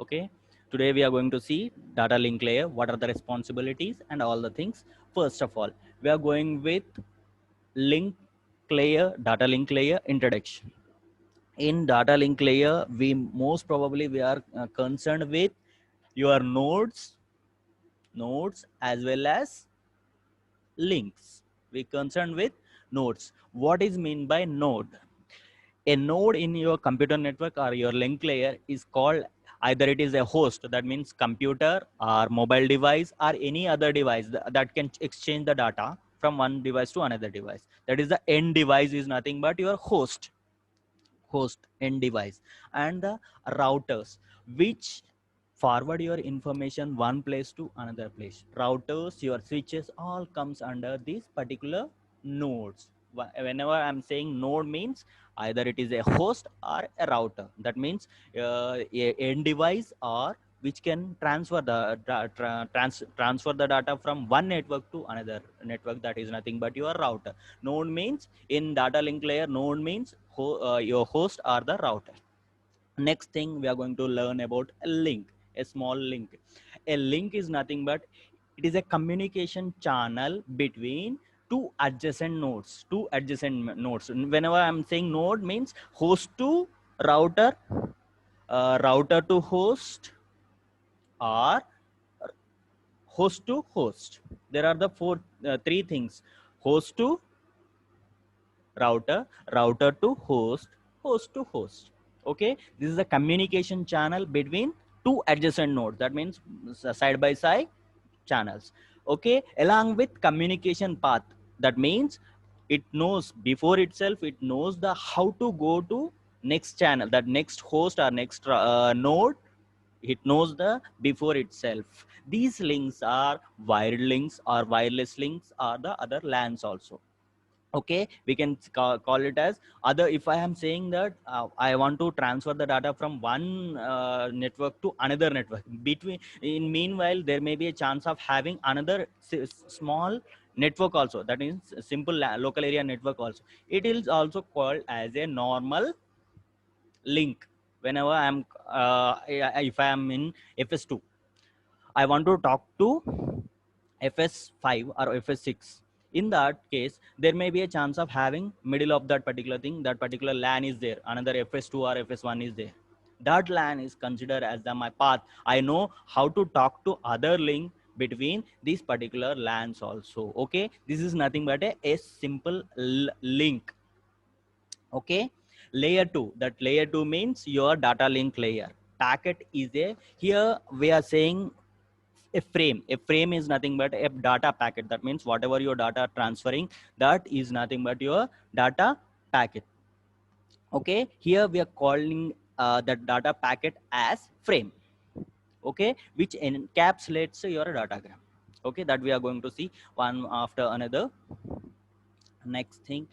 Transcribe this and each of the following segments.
Okay, today we are going to see data link layer, what are the responsibilities and all the things. First of all, we are going with link layer, data link layer introduction. In data link layer, we most probably we are concerned with your nodes as well as links. We concerned with nodes. What is mean by node? A node in your computer network or your link layer is called, either it is a host, that means computer or mobile device or any other device that can exchange the data from one device to another device. That is the end device is nothing but your host end device, and the routers which forward your information one place to another place. Routers, your switches, all comes under these particular nodes. Whenever I'm saying node means either it is a host or a router. That means a end device or which can transfer the transfer the data from one network to another network. That is nothing but your router. Node means in data link layer, node means your host or the router. Next thing we are going to learn about a link, a small link. A link is nothing but it is a communication channel between two adjacent nodes. Whenever I'm saying node means host to router, router to host, or host to host. There are the three things: host to router, router to host, host to host. Okay, this is a communication channel between two adjacent nodes. That means side by side channels. Okay, along with communication path. That means it knows before itself, it knows the how to go to next channel, that next host or next node. It knows the before itself. These links are wired links or wireless links or the other LANs also. Okay, we can call it as other. If I am saying that I want to transfer the data from one network to another network, between in meanwhile there may be a chance of having another small network also, that is simple local area network also. It is also called as a normal link. Whenever I'm if I am in fs2, I want to talk to fs5 or fs6. In that case, there may be a chance of having middle of that particular thing, that particular LAN is there, another fs2 or fs1 is there. That LAN is considered as my path. I know how to talk to other link between these particular LANs also. Okay, this is nothing but a simple link. Okay, layer 2, that layer 2 means your data link layer. Packet is a, here we are saying a frame is nothing but a data packet. That means whatever your data transferring, that is nothing but your data packet. Okay, here we are calling that data packet as frame. Okay, which encapsulates your datagram. Okay, that we are going to see one after another. Next thing,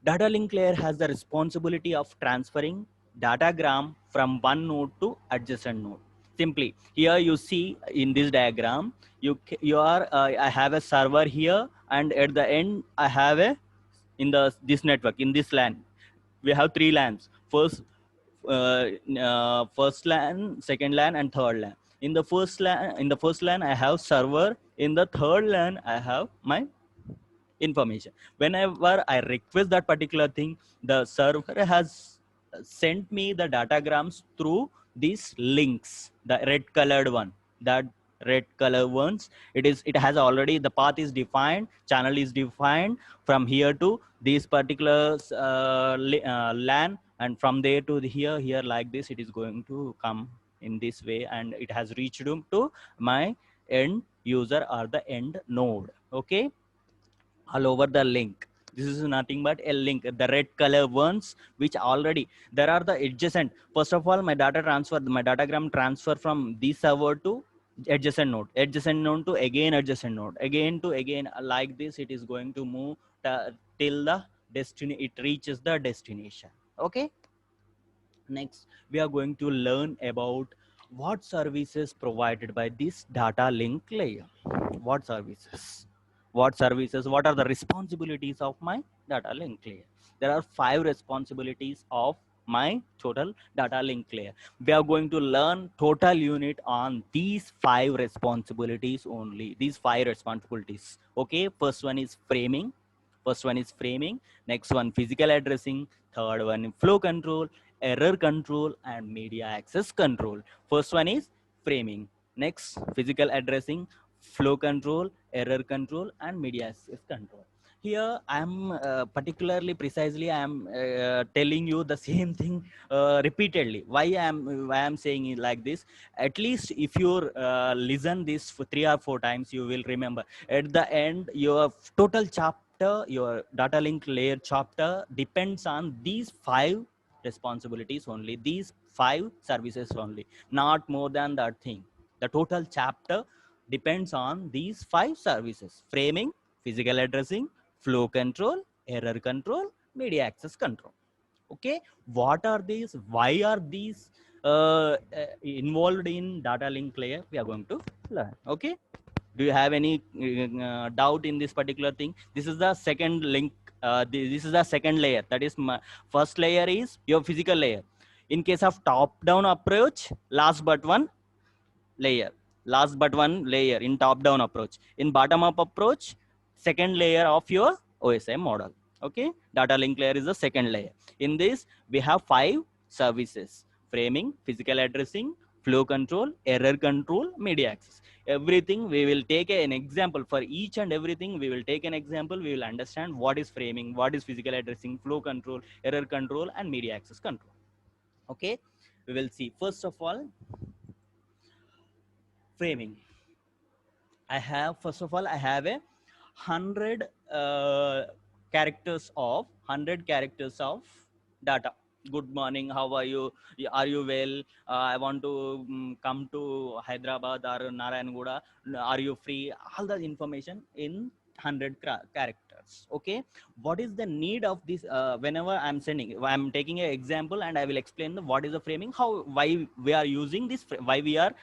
data link layer has the responsibility of transferring datagram from one node to adjacent node. Simply, here you see in this diagram, you are I have a server here, and at the end I have a, in this network, in this LAN, we have three LANs. First LAN, second LAN, and third LAN. In the first LAN I have server. In the third LAN I have my information. Whenever I request that particular thing, the server has sent me the datagrams through these links, the red colored one. That red color ones, it has already, the path is defined, channel is defined from here to this particular LAN, and from there to here like this, it is going to come in this way, and it has reached to my end user or the end node. Okay, all over the link. This is nothing but a link. The red color ones, which already there are the adjacent. First of all, my data transfer, my datagram transfer from this server to adjacent node to again adjacent node, again to again, like this. It is going to move till the destiny. It reaches the destination. Okay. Next, we are going to learn about what services provided by this data link layer. What services? What services? What are the responsibilities of my data link layer? There are 5 responsibilities of my total data link layer. We are going to learn total unit on these 5 responsibilities only, these 5 responsibilities. Okay, first one is framing. Next one, physical addressing. Third one, flow control, error control, and media access control. First one is framing. Next, physical addressing, flow control, error control, and media access control. Here I am particularly precisely I am telling you the same thing repeatedly. Why I am saying it like this? At least if you listen this for 3 or 4 times, you will remember at the end your total chapter, your data link layer chapter depends on these 5 responsibilities only, these 5 services only, not more than that thing. The total chapter depends on these 5 services: framing, physical addressing, flow control, error control, media access control. Okay, what are these? Why are these involved in data link layer? We are going to learn. Okay, do you have any doubt in this particular thing? This is the second link. This is the second layer. That is, my first layer is your physical layer. In case of top down approach, last but one layer in top down approach. In bottom up approach, second layer of your OSI model. Okay, data link layer is the second layer. In this we have 5 services: framing, physical addressing, flow control, error control, media access. Everything we will take an example. For each and everything we will take an example. We will understand what is framing, what is physical addressing, flow control, error control, and media access control. Okay, we will see. First of all, framing. First of all, I have a 100 characters of data. Good morning, how are you? Are you well? I want to come to Hyderabad or Narayanguda. Are you free? All the information in 100 characters. Okay, what is the need of this? Whenever I'm taking an example, and I will explain what is the framing, why we are using this, why we are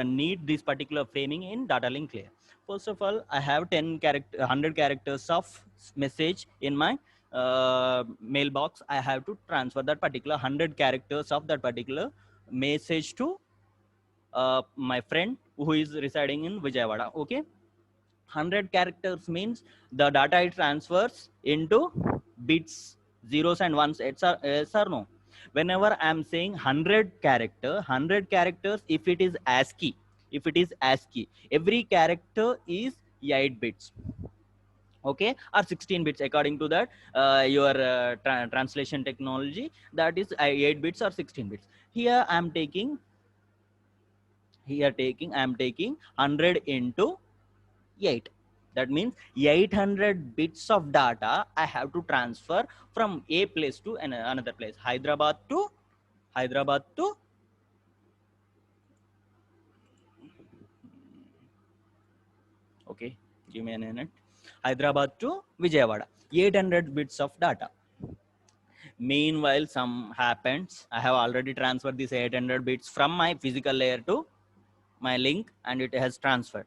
need this particular framing in data link layer. First of all, I have 100 characters of message in my mailbox. I have to transfer that particular 100 characters of that particular message to my friend who is residing in Vijayawada. Okay, 100 characters means the data it transfers into bits, zeros and ones. Yes or no? Whenever I'm saying 100 characters, if it is ASCII, every character is 8 bits. Okay, or 16 bits according to that your translation technology, that is 8 bits or 16 bits. Here I'm taking 100 into 8. That means 800 bits of data I have to transfer from a place to another place. Hyderabad to okay, give me a minute. Hyderabad to Vijayawada, 800 bits of data. Meanwhile, some happens, I have already transferred this 800 bits from my physical layer to my link, and it has transferred.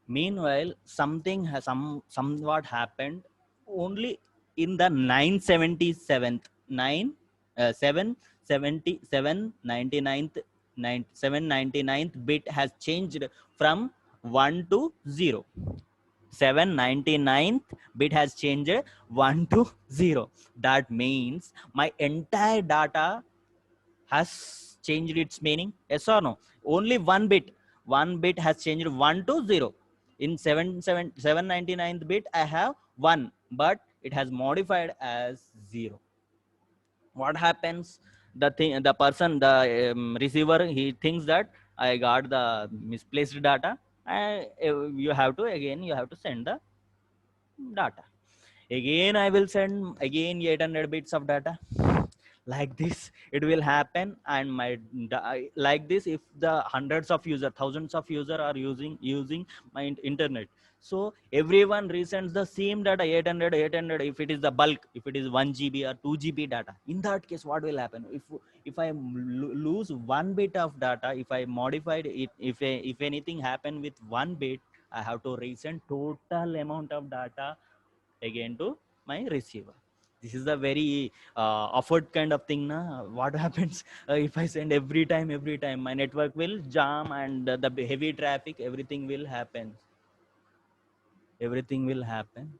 Meanwhile, something has somewhat happened only in the 977th 9 799th 799th bit has changed from 1 to 0. 799th bit has changed 1 to 0. That means my entire data has changed its meaning. Yes or no? Only one bit has changed 1 to 0. In 799th bit I have 1, but it has modified as 0. What happens? The person, the receiver, he thinks that I got the misplaced data. You have to send the data again. I will send again 800 bits of data. Like this it will happen. And like this, if the hundreds of user, thousands of user are using my internet, so everyone resends the same data, 800. If it is the bulk, if it is 1 GB or 2 GB data, in that case what will happen? If I lose 1 bit of data, if I modified it, if anything happened with 1 bit, I have to resend total amount of data again to my receiver. This is a very awkward kind of thing, na? What happens if I send every time my network will jam, and the heavy traffic, everything will happen. Everything will happen.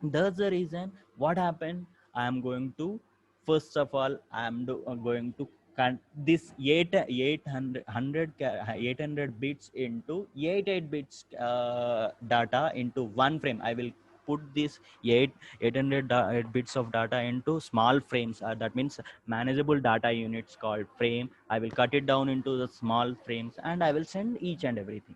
That's the reason what happened. I am going to, first of all, I am going to this 800 bits into 88 bits data into one frame. I will put this 800 bits of data into small frames. That means manageable data units called frame. I will cut it down into the small frames, and I will send each and everything.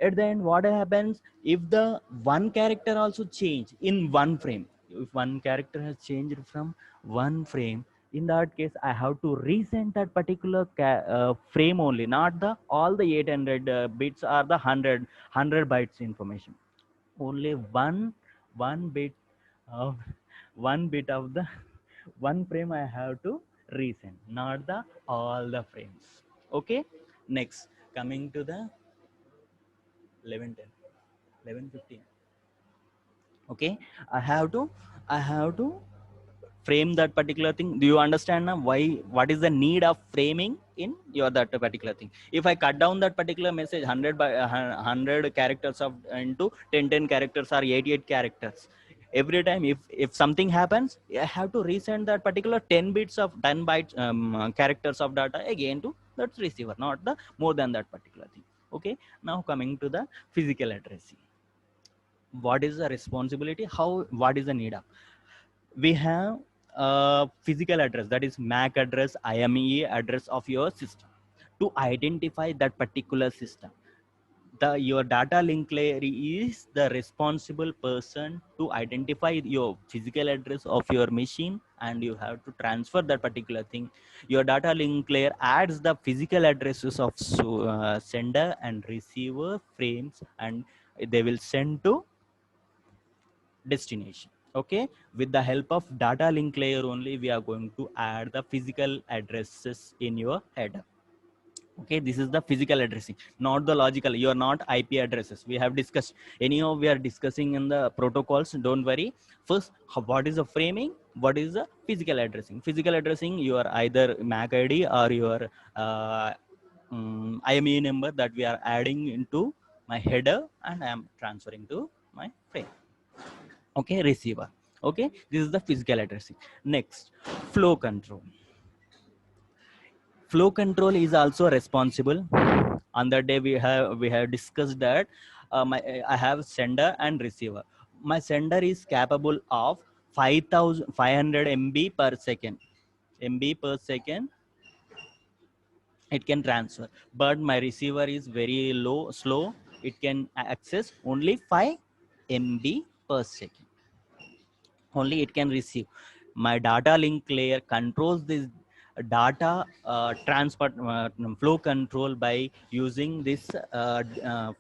At the end, what happens if the one character also change in one frame? If one character has changed from one frame, in that case I have to resend that particular frame only, not the all the 800 bits or the 100 bytes information. Only one bit of one bit of the one frame I have to resend, not the all the frames. Okay, next, coming to the 11:10, 11:15. Okay, I have to frame that particular thing. Do you understand now why, what is the need of framing in your that particular thing? If I cut down that particular message 100 by 100 characters of into 10 characters or 88 characters, every time if something happens, I have to resend that particular 10 bits of 10 bytes characters of data again to that receiver, not the more than that particular thing. Okay, now coming to the physical addressing. What is the responsibility, how, what is the need of? We have a physical address, that is MAC address, IMEI address of your system. To identify that particular system, the your data link layer is the responsible person to identify your physical address of your machine, and you have to transfer that particular thing. Your data link layer adds the physical addresses of sender and receiver frames, and they will send to destination. Okay, with the help of data link layer only, we are going to add the physical addresses in your header. Okay, this is the physical addressing, not the logical. You are not IP addresses, we have discussed. Anyhow, we are discussing in the protocols, don't worry. First, what is the framing, what is the physical addressing? Physical addressing, you are either MAC ID or your IMEI number that we are adding into my header, and I am transferring to my frame. Okay, receiver. Okay, this is the physical addressing. Next, flow control. Flow control is also responsible. On that day, we have discussed that I have sender and receiver. My sender is capable of 5,500 MB per second. MB per second it can transfer, but my receiver is very slow. It can access only 5 MB per second. Only it can receive. My data link layer controls this data transport flow control by using this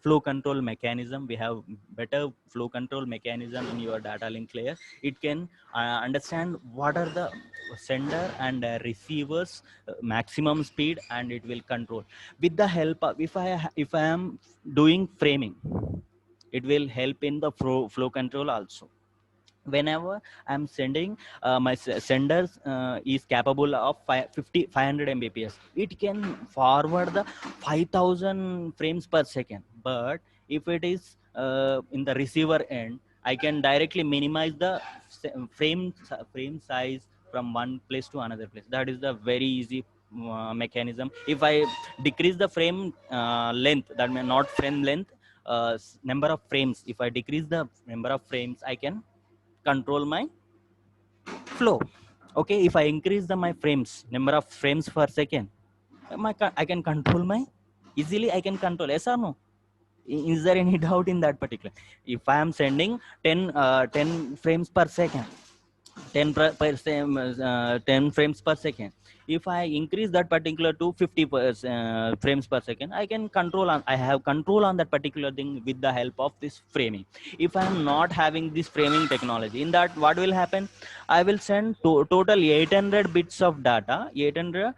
flow control mechanism. We have better flow control mechanism in your data link layer. It can understand what are the sender and receivers maximum speed, and it will control with the help of, if I am doing framing, it will help in the flow control also. Whenever I'm sending my senders is capable of 500 mbps, it can forward the 5,000 frames per second. But if it is in the receiver end, I can directly minimize the frame size from one place to another place. That is the very easy mechanism. If I decrease the frame length, that means not frame length, number of frames, if I decrease the number of frames, I can control my flow. Okay, if I increase the my frames, number of frames per second, I can control my, easily I can control. Yes or no? Is there any doubt in that particular? If I am sending 10 frames per second, 10 frames per second, if I increase that particular to 50 frames per second, I can control on, I have control on that particular thing with the help of this framing. If I am not having this framing technology, in that what will happen, I will send total 800 bits of data, 800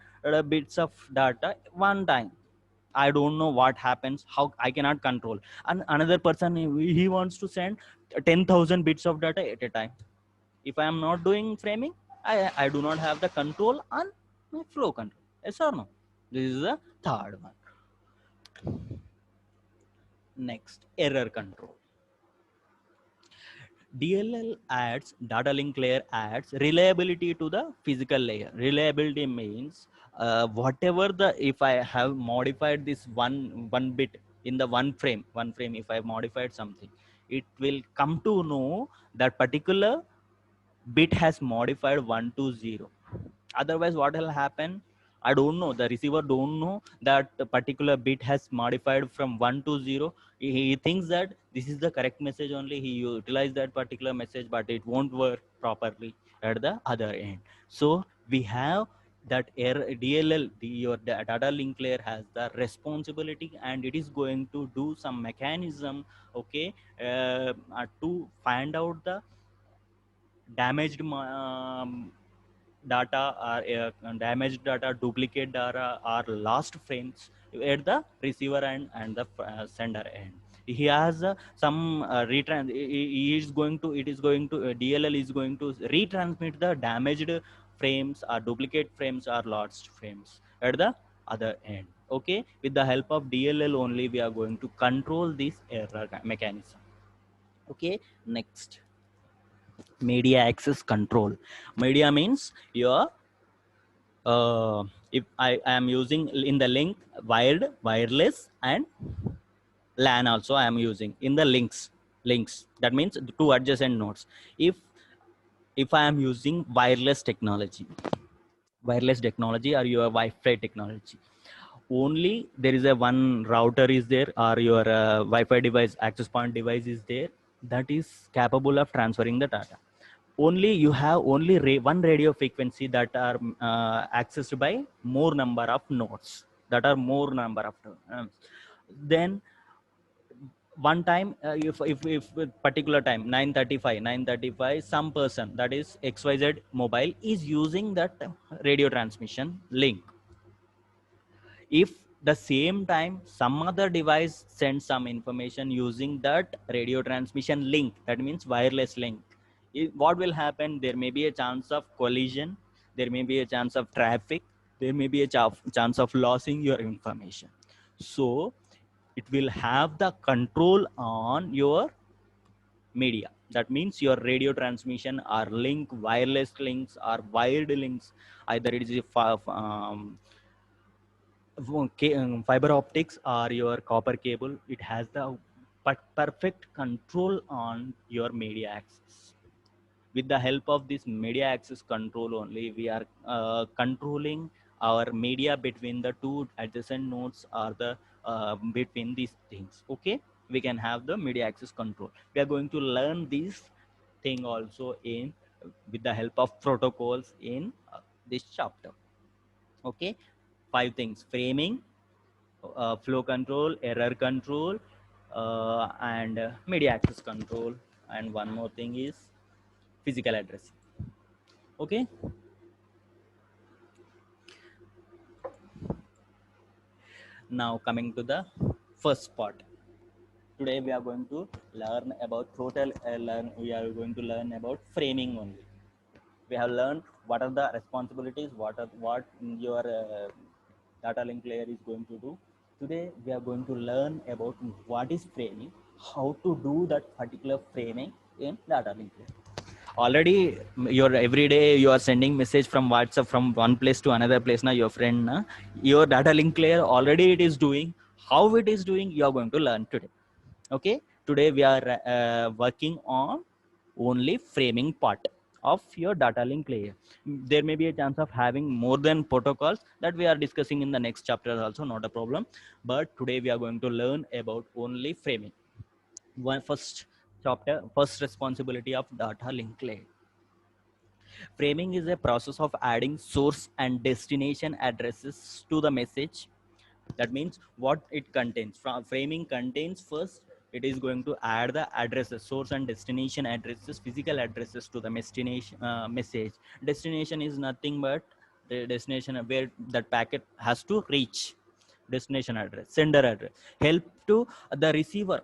bits of data one time. I don't know what happens, how I cannot control. And another person, he wants to send 10,000 bits of data at a time. If I am not doing framing, I do not have the control on my flow control. Yes or no? This is the third one. Next, error control. DLL adds, data link layer adds reliability to the physical layer. Reliability means whatever the, if I have modified this one bit in the one frame, if I have modified something, it will come to know that particular bit has modified 1 to 0. Otherwise what will happen, I don't know, the receiver don't know that the particular bit has modified from 1 to 0. He thinks that this is the correct message only, he utilized that particular message, but it won't work properly at the other end. So we have that error. DLL, your data link layer has the responsibility, and it is going to do some mechanism, okay, to find out the damaged data, or damaged data, duplicate data, or lost frames at the receiver end and the sender end. He has some retrans. He is going to. It is going to. DLL is going to retransmit the damaged frames or duplicate frames or lost frames at the other end. Okay, with the help of DLL only, we are going to control this error mechanism. Okay, next, media access control. Media means your if I am using in the link wired, wireless, and LAN also I am using in the links. That means the two adjacent nodes. If I am using wireless technology or your Wi-Fi technology, only there is a one router is there, or your Wi-Fi device, access point device is there, that is capable of transferring the data. Only you have only one radio frequency that are accessed by more number of nodes, that are more number of then one time, if particular time 9:35 some person, that is XYZ mobile, is using that radio transmission link. If the same time some other device sends some information using that radio transmission link, that means wireless link, what will happen, there may be a chance of collision, there may be a chance of traffic, there may be a chance of losing your information. So it will have the control on your media. That means your radio transmission or link, wireless links or wired links, either it is a fiber optics or your copper cable, it has the perfect control on your media access. With the help of this media access control only, we are controlling our media between the two adjacent nodes, or the between these things. Okay, we can have the media access control. We are going to learn this thing also in with the help of protocols in this chapter. Okay, 5 things: framing, flow control, error control, and media access control, and one more thing is physical addressing. Okay, now coming to the first part. Today we are going to learn about we are going to learn about framing only. We have learned what are the responsibilities, what your data link layer is going to do. Today we are going to learn about what is framing, how to do that particular framing in data link layer. Already your every day you are sending message from WhatsApp from one place to another place. Now your friend, your data link layer already it is doing. How it is doing, you are going to learn today. Okay, today we are working on only framing part of your data link layer. There may be a chance of having more than protocols that we are discussing in the next chapter also, not a problem, but today we are going to learn about only framing. One first chapter, first responsibility of data link layer. Framing is a process of adding source and destination addresses to the message. That means what it contains. Framing contains, first it is going to add the addresses, source and destination addresses, physical addresses to the destination message. Destination is nothing but the destination where that packet has to reach. Destination address, sender address, help to the receiver.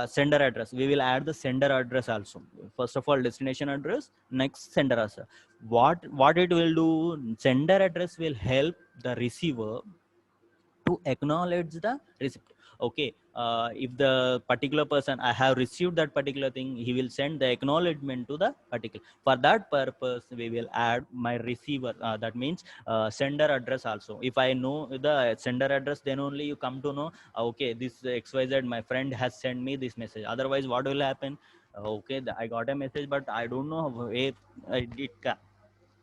sender address. We will add the sender address also. First of all, destination address, next sender address. What it will do, sender address will help the receiver to acknowledge the receipt. Okay, if the particular person I have received that particular thing, he will send the acknowledgement to the particular. For that purpose, we will add my receiver, that means sender address also. If I know the sender address, then only you come to know, okay, this xyz my friend has sent me this message. Otherwise what will happen? Okay, I got a message, but I don't know where it can.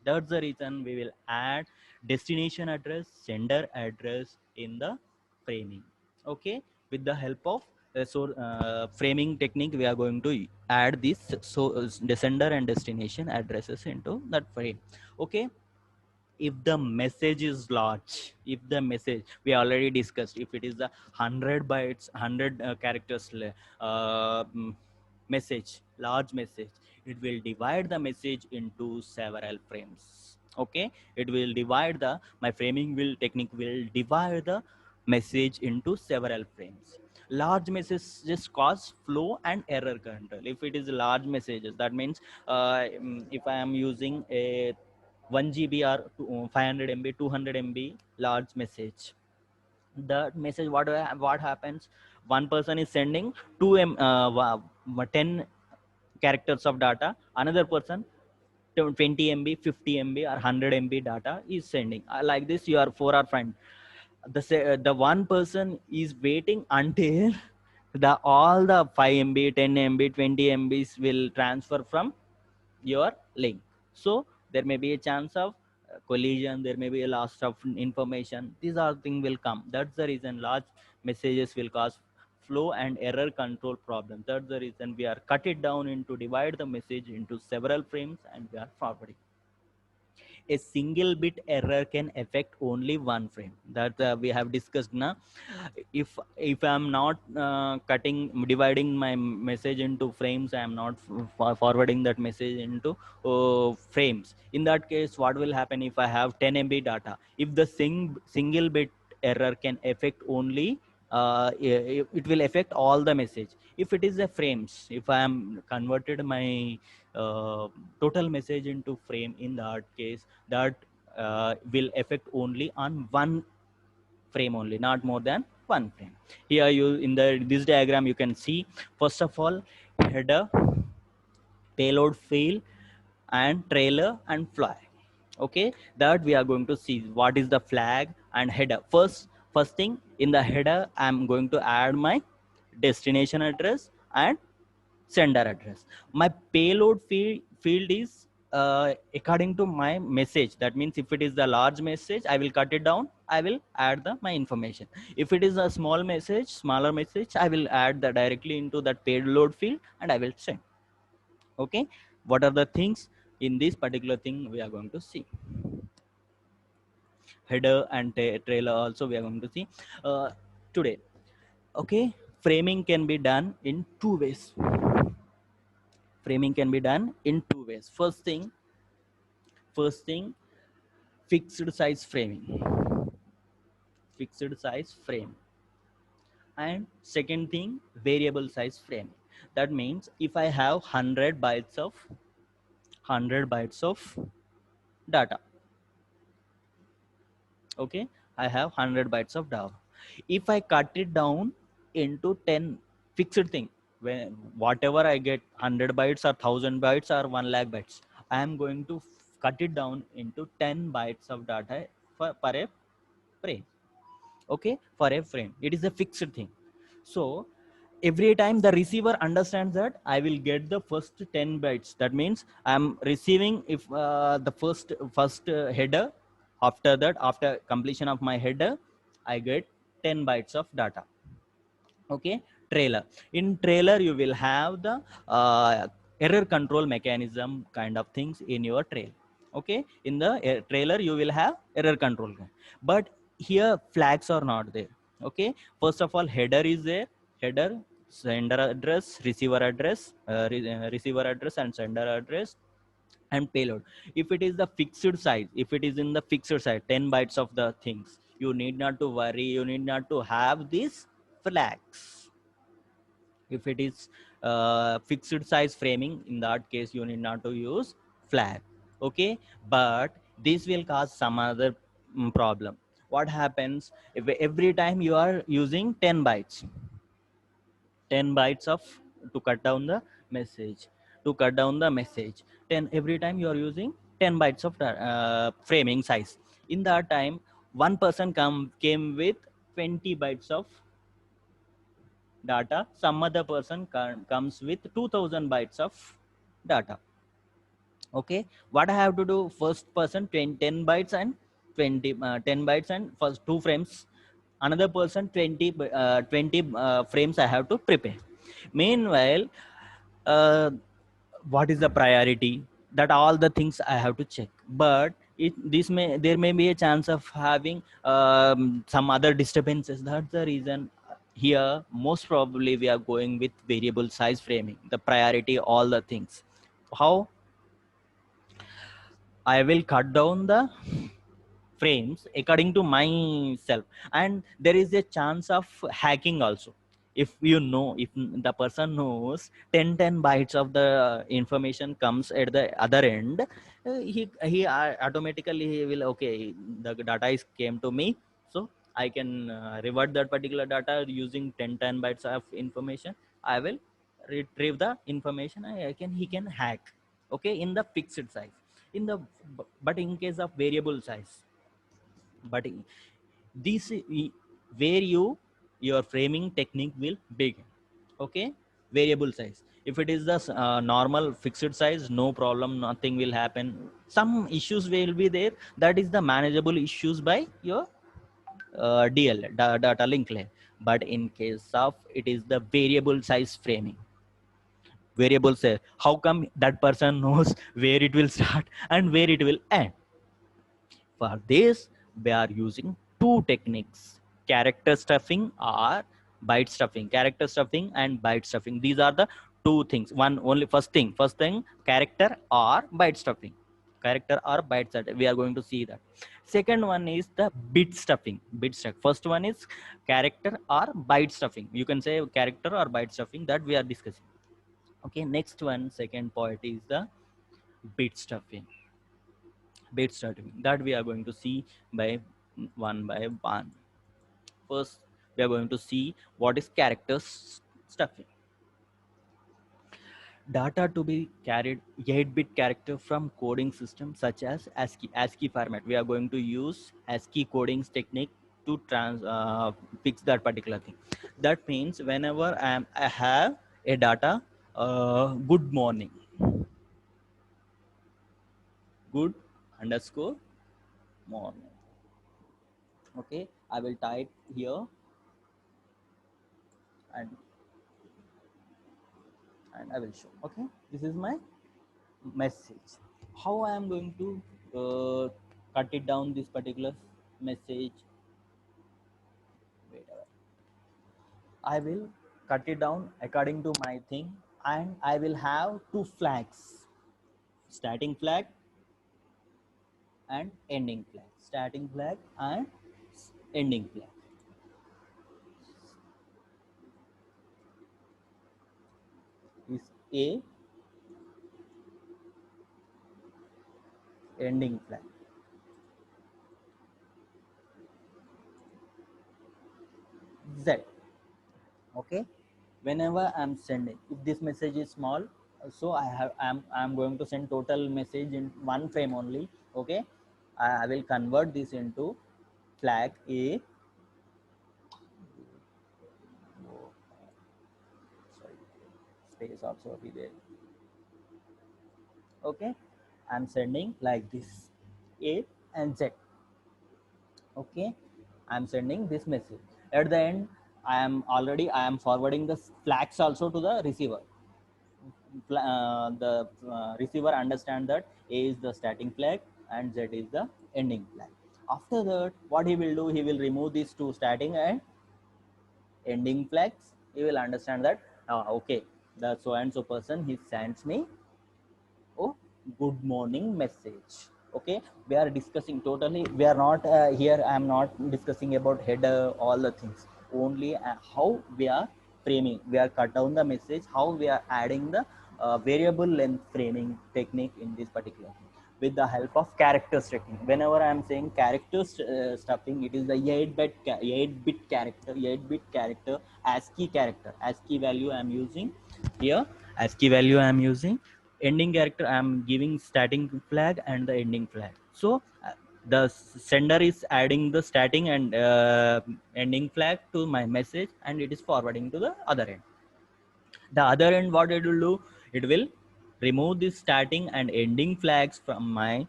That's the reason we will add destination address, sender address in the framing. Okay, with the help of framing technique, we are going to add this the sender and destination addresses into that frame. Okay, if the message is large, if the message we already discussed, if it is the 100 bytes, 100 characters message, large message, it will divide the message into several frames. Okay, it will divide the, my framing will technique will divide the message into several frames. Large messages cause flow and error control. If it is large messages, that means if I am using a 1 GB or 500 MB, 200 MB large message, the message, what happens, one person is sending 10 characters of data, another person 20 MB, 50 MB or 100 MB data is sending. Like this, you are 4 or 5. The one person is waiting until the all the 5 MB, 10 MB, 20 MBs will transfer from your link. So there may be a chance of collision, there may be a loss of information. These are things will come. That's the reason large messages will cause flow and error control problems. That's the reason we are cut it down into, divide the message into several frames, and we are forwarding. A single bit error can affect only one frame, that we have discussed now. If I'm not dividing my message into frames, I am not forwarding that message into frames. In that case, what will happen? If I have 10 MB data, if the single bit error can affect only it will affect all the message. If it is a frames, if I am converted my total message into frame, in that case, that will affect only on one frame only, not more than one frame. Here you, in this diagram, you can see, first of all, header, payload field, and trailer and fly. Okay, that we are going to see what is the flag and header. First thing, in the header, I'm going to add my destination address and sender address. My payload field is according to my message. That means if it is the large message, I will cut it down, I will add my information. If it is a smaller message, I will add that directly into that payload field and I will send. Okay, what are the things in this particular thing we are going to see? Header and trailer also we are going to see today. Okay, framing can be done in two ways. Framing can be done in two ways. First thing, fixed size framing. Fixed size frame. And second thing, variable size framing. That means if I have 100 bytes of data. Okay, I have 100 bytes of data. If I cut it down into 10 fixed thing, when whatever I get, 100 bytes or 1000 bytes or 1 lakh bytes, I am going to cut it down into 10 bytes of data per a frame. Okay, for a frame, it is a fixed thing. So every time the receiver understands that I will get the first 10 bytes, that means I'm receiving, if the first header, after that, after completion of my header, I get 10 bytes of data. Okay, trailer, in trailer you will have the error control mechanism kind of things in your trail. Okay, in the trailer you will have error control, but here flags are not there. Okay, first of all, header is there, header, sender address, receiver address and sender address, and payload. If it is the fixed size, if it is in the fixed size, 10 bytes of the things, you need not to worry, you need not to have these flags. If it is fixed size framing, in that case you need not to use flag. Okay, but this will cause some other problem. What happens if every time you are using 10 bytes, 10 bytes of to cut down the message, to cut down the message 10 every time you are using 10 bytes of framing size. In that time, one person came with 20 bytes of data, some other person comes with 2000 bytes of data. Okay, what I have to do, first person 10 bytes and 10 bytes and first two frames, another person 20 frames I have to prepare. Meanwhile, uh, what is the priority, that all the things I have to check. But there may be a chance of having some other disturbances. That's the reason here most probably we are going with variable size framing, the priority, all the things. How I will cut down the frames according to myself, and there is a chance of hacking also. If you know, if the person knows 10 bytes of the information comes at the other end, he automatically he will, okay, the data is came to me, so I can revert that particular data using 10 bytes of information. I will retrieve the information. I can He can hack. Okay, in the fixed size. In the But in case of variable size, but this where your framing technique will begin. Okay, variable size. If it is the normal fixed size, no problem, nothing will happen. Some issues will be there, that is the manageable issues by your data link layer. But in case of it is the variable size framing, variable say, how come that person knows where it will start and where it will end? For this, we are using two techniques: character stuffing or byte stuffing. Character stuffing and byte stuffing. These are the two things. One only first thing, character or byte stuffing. Character or byte stuffing. We are going to see that. Second one is the bit stuffing. Bit stuff. First one is character or byte stuffing. You can say character or byte stuffing, that we are discussing. Okay, next one, second point is the bit stuffing. Bit stuffing, that we are going to see by one by one. First, we are going to see what is character stuffing. Data to be carried 8-bit character from coding systems such as ASCII format. We are going to use ASCII coding technique to fix that particular thing. That means whenever I have a data, good morning, good underscore morning. Okay, I will type here, and I will show. Okay, this is my message. How I am going to cut it down, this particular message? Wait, I will cut it down according to my thing, and I will have two flags: starting flag and ending flag. Starting flag and ending flag. Is A, ending flag. Z. Okay, whenever I'm sending, if this message is small, so I'm going to send total message in one frame only. Okay, I will convert this into flag A. Sorry, space also be there. Okay, I'm sending like this, A and Z. Okay, I'm sending this message. At the end, I am forwarding the flags also to the receiver. The receiver understand that A is the starting flag and Z is the ending flag. After that, what he will do, he will remove these two starting and ending flags. He will understand that, okay, the so and so person, he sends me, oh, good morning message. Okay, we are discussing totally, we are not here, I am not discussing about header, all the things, only how we are framing. We are cut down the message, how we are adding the variable length framing technique in this particular thing with the help of character stuffing. Whenever I am saying character stuffing, it is the 8-bit character ASCII character, ASCII value I am using here. ASCII value I am using. Ending character I am giving starting flag and the ending flag. So the sender is adding the starting and ending flag to my message, and it is forwarding to the other end. The other end, what it will do, it will remove the starting and ending flags from my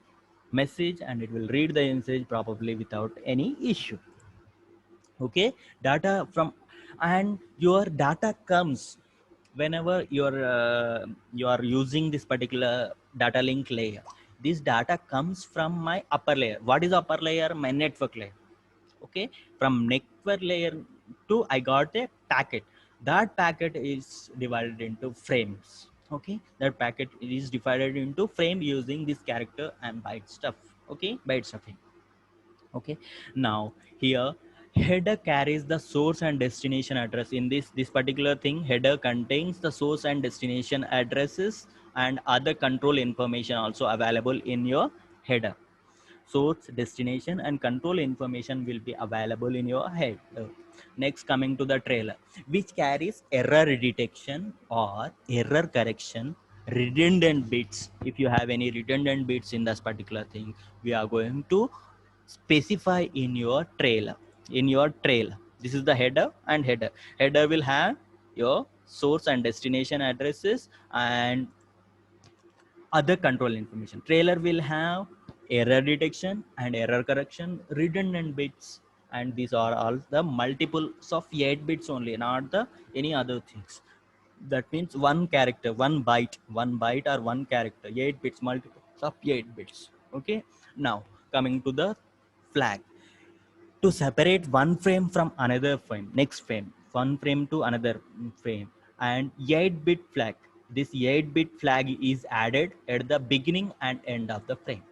message, and it will read the message properly without any issue. Okay, data from, and your data comes whenever you are using this particular data link layer. This data comes from my upper layer. What is upper layer? My network layer. Okay, from network layer to I got a packet. That packet is divided into frames. Okay, that packet is divided into frame using this character and byte stuff. Okay, byte stuffing. Okay, now here header carries the source and destination address. In this particular thing, header contains the source and destination addresses and other control information also available in your header. Source, destination and control information will be available in your header. Next, coming to the trailer, which carries error detection or error correction, redundant bits. If you have any redundant bits in this particular thing, we are going to specify in your trailer. This is the header, and header will have your source and destination addresses and other control information. Trailer will have error detection and error correction, redundant bits, and these are all the multiples of 8 bits only, not the any other things. That means one character, one byte or one character, 8 bits, multiples of 8 bits. Okay, now coming to the flag. To separate one frame from another frame, next frame, one frame to another frame, and 8-bit flag. This 8-bit flag is added at the beginning and end of the frame.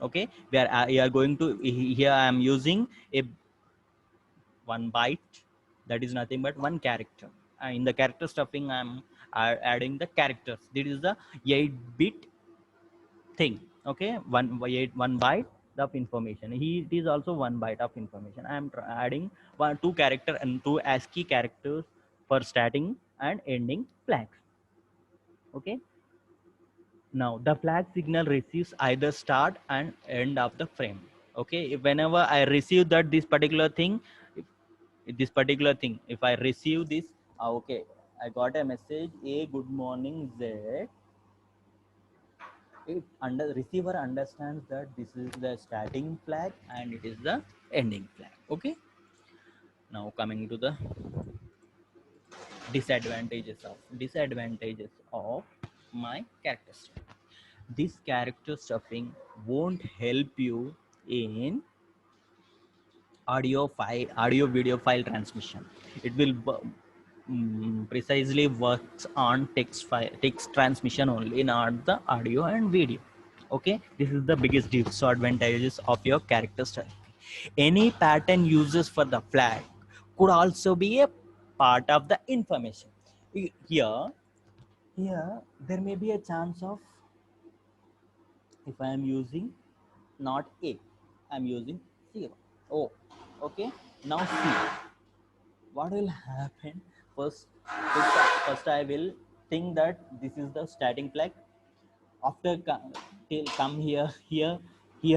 Okay, we are going to, here I am using a 1 byte, that is nothing but one character. In the character stuffing, I am adding the characters. This is the 8-bit thing. Okay, one byte of information. It is also 1 byte of information. I am adding two character and two ASCII characters for starting and ending flags. Okay, now the flag signal receives either start and end of the frame. Okay, whenever I receive that this particular thing, if I receive this, okay, I got a message, a good morning Z. It receiver understands that this is the starting flag and it is the ending flag. Okay, now coming to the disadvantages of my character stuffing. This character stuffing won't help you in audio video file transmission. It will precisely works on text transmission only, not the audio and video. Okay, this is the biggest disadvantages of your character style. Any pattern uses for the flag could also be a part of the information. Here there may be a chance of, if I am using not A, I am using 0. Oh, okay, now see what will happen. First I will think that this is the starting flag. After till come here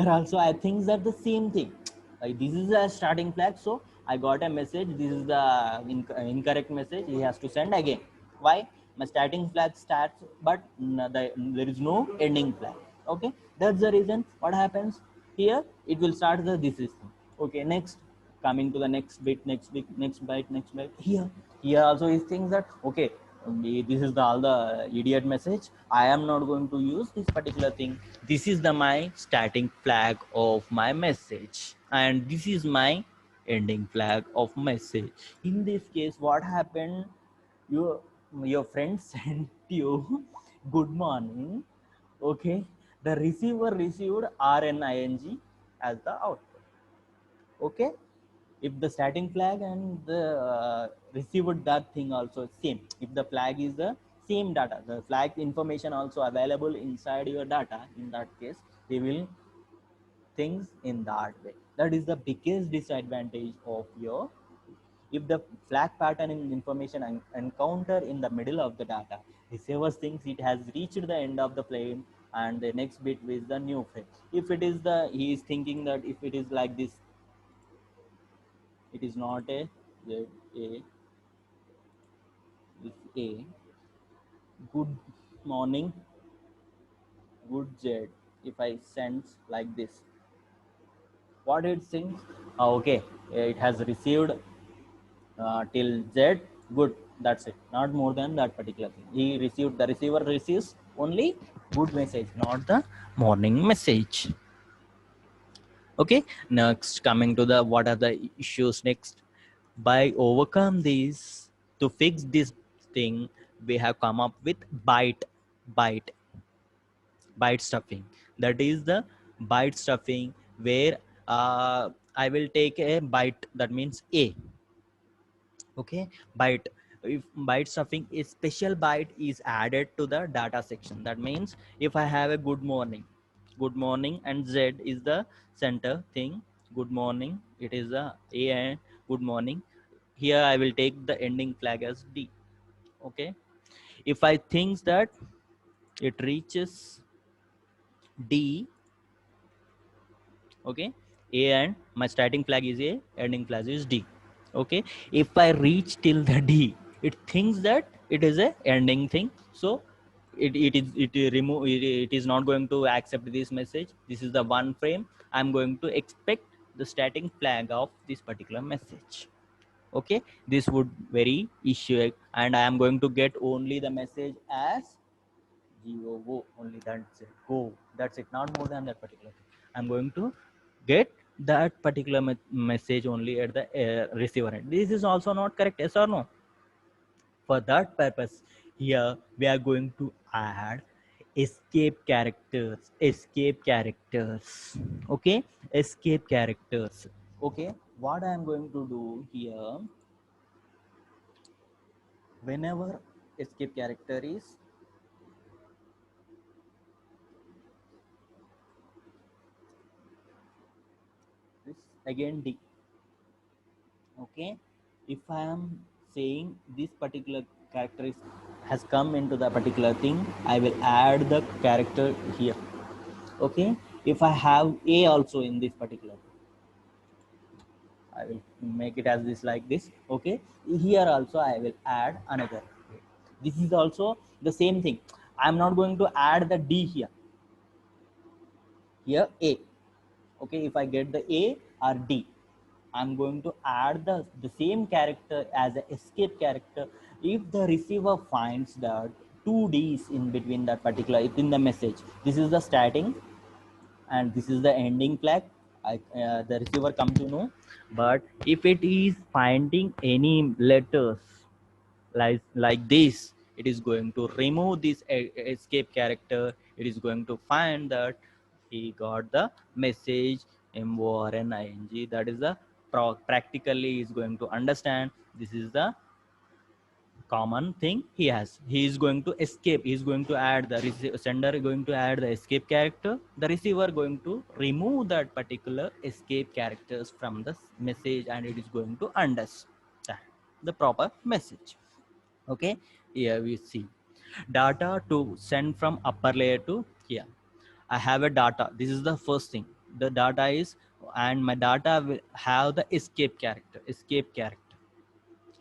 also I think that the same thing, like this is a starting flag. So I got a message, this is the incorrect message, he has to send again. Why? My starting flag starts, but there is no ending flag. Okay, that's the reason. What happens here, it will start the this system. Okay, next, coming to the next bit, next byte. Here also he thinks that, okay, this is the all the idiot message, I am not going to use this particular thing. This is the my starting flag of my message, and this is my ending flag of message. In this case, what happened, your friend sent you good morning. Okay, the receiver received RNING as the output. Okay, if the starting flag and the received that thing also same, if the flag is the same data, the flag information also available inside your data, in that case they will things in that way. That is the biggest disadvantage of your, if the flag pattern in information encounter in the middle of the data, receiver thinks it has reached the end of the frame and the next bit is the new frame. If it is the, he is thinking that if it is like this, it is not a Z, a, this a, good morning, good Z. If I send like this, what it thinks, okay, it has received till Z, good, that's it, not more than that particular thing. He received, the receiver receives only good message, not the morning message. Okay, next coming to the what are the issues next. By overcome these, to fix this thing, we have come up with byte byte stuffing. That is the byte stuffing where I will take a byte, that means a. Okay, byte, if byte stuffing, a special byte is added to the data section. That means if I have a good morning and Z is the center thing, good morning, it is the a and good morning, here I will take the ending flag as D. Okay, if I think that it reaches D, okay, a and my starting flag is a, ending flag is D. Okay, if I reach till the D, it thinks that it is a ending thing, so it is not going to accept this message. This is the one frame, I'm going to expect the starting flag of this particular message. Okay, this would very issue, and I am going to get only the message as go only, that's it, go, that's it, not more than that particular thing. I'm going to get that particular message only at the receiver end. This is also not correct, yes or no? For that purpose, here we are going to add escape characters. Okay, escape characters. Okay, what I am going to do here, whenever escape character is this, again D. Okay, if I am saying this particular character is, has come into the particular thing, I will add the character here. Okay, if I have A also in this particular, I will make it as this, like this. Okay, here also I will add another. This is also the same thing. I'm not going to add the D here, here A. Okay, if I get the A or D, I'm going to add the same character as an escape character. If the receiver finds that two D's in between that particular, in the message, this is the starting and this is the ending flag, the receiver come to know. But if it is finding any letters like this, it is going to remove this escape character. It is going to find that he got the message morning, that is the practically is going to understand this is the common thing he has. He is going to escape, he is going to add the sender going to add the escape character, the receiver going to remove that particular escape characters from the message, and it is going to understand the proper message. Okay, here we see data to send from upper layer to here. I have a data, this is the first thing, the data is, and my data will have the escape character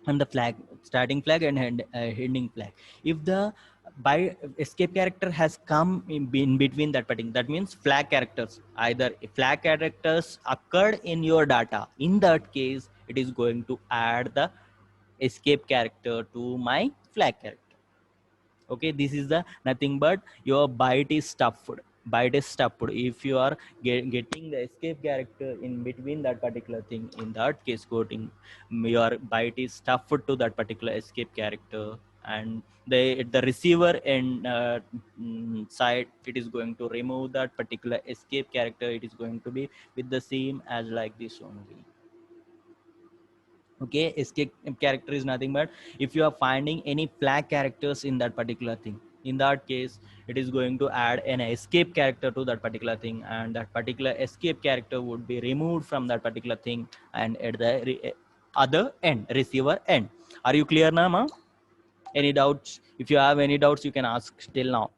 and the flag, starting flag and ending flag. If the by escape character has come in between that particular, that means flag characters, either flag characters occurred in your data, in that case it is going to add the escape character to my flag character. Okay, this is the nothing but your byte is stuffed, byte is stuffed. If you are getting the escape character in between that particular thing, in that case coding, your byte is stuffed to that particular escape character, and the receiver and side, it is going to remove that particular escape character. It is going to be with the same as like this only. Okay, escape character is nothing but if you are finding any flag characters in that particular thing, in that case it is going to add an escape character to that particular thing, and that particular escape character would be removed from that particular thing and at the other end, receiver end. Are you clear now, ma? Any doubts? If you have any doubts, you can ask still now.